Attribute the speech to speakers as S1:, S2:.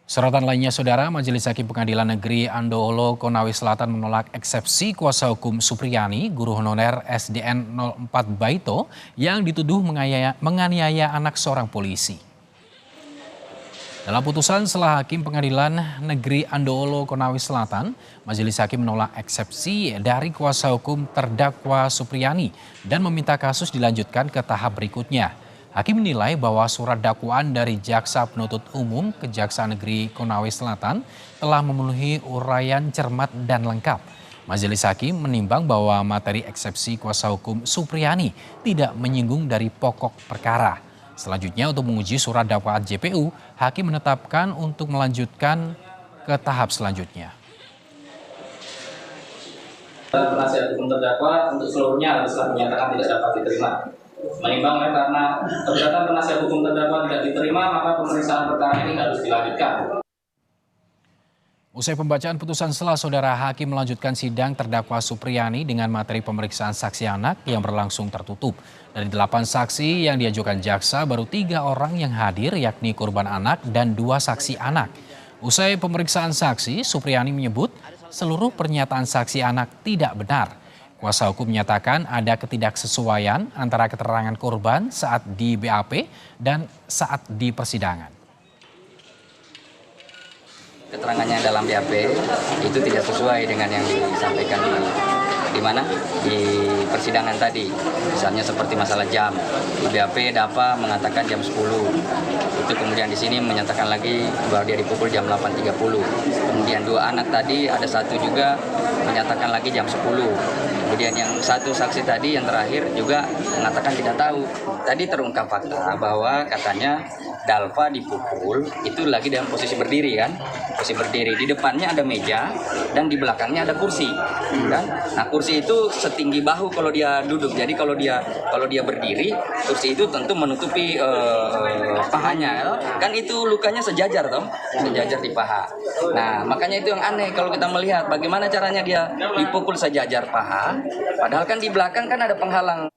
S1: Sorotan lainnya, Saudara, Majelis Hakim Pengadilan Negeri Andoholo, Konawe Selatan menolak eksepsi kuasa hukum Supriyani, guru honorer SDN 04 Baito, yang dituduh menganiaya anak seorang polisi. Dalam putusan setelah Hakim Pengadilan Negeri Andoholo, Konawe Selatan, Majelis Hakim menolak eksepsi dari kuasa hukum terdakwa Supriyani dan meminta kasus dilanjutkan ke tahap berikutnya. Hakim menilai bahwa surat dakwaan dari Jaksa Penuntut Umum Kejaksaan Negeri Konawe Selatan telah memenuhi uraian cermat dan lengkap. Majelis Hakim menimbang bahwa materi eksepsi kuasa hukum Supriyani tidak menyinggung dari pokok perkara. Selanjutnya, untuk menguji surat dakwaan JPU, Hakim menetapkan untuk melanjutkan ke tahap selanjutnya.
S2: Penasihat hukum terdakwa untuk seluruhnya telah menyatakan tidak dapat diterima. Menimbang karena keberatan penasihat hukum terdakwa tidak diterima, maka pemeriksaan perkara ini harus dilanjutkan.
S1: Usai pembacaan putusan setelah, Saudara, Hakim melanjutkan sidang terdakwa Supriyani dengan materi pemeriksaan saksi anak yang berlangsung tertutup. Dari 8 saksi yang diajukan jaksa, baru 3 orang yang hadir, yakni korban anak dan 2 saksi anak. Usai pemeriksaan saksi, Supriyani menyebut seluruh pernyataan saksi anak tidak benar. Kuasa hukum menyatakan ada ketidaksesuaian antara keterangan korban saat di BAP dan saat di persidangan.
S3: Keterangannya dalam BAP itu tidak sesuai dengan yang disampaikan di mana di persidangan tadi. Misalnya seperti masalah jam. Di BAP DAPA mengatakan jam 10. Itu kemudian di sini menyatakan lagi bahwa dia dipukul jam 8.30. Kemudian 2 anak tadi, ada satu juga menyatakan lagi jam 10. Kemudian yang satu saksi tadi yang terakhir juga mengatakan tidak tahu. Tadi terungkap fakta bahwa katanya Dalva dipukul itu lagi dalam posisi berdiri kan, posisi berdiri. Di depannya ada meja dan di belakangnya ada kursi, kan? Nah kursi itu setinggi bahu kalau dia duduk. Jadi kalau dia berdiri, kursi itu tentu menutupi pahanya, kan itu lukanya sejajar toh, sejajar di paha. Nah makanya itu yang aneh kalau kita melihat bagaimana caranya dia dipukul sejajar paha, padahal kan di belakang kan ada penghalang.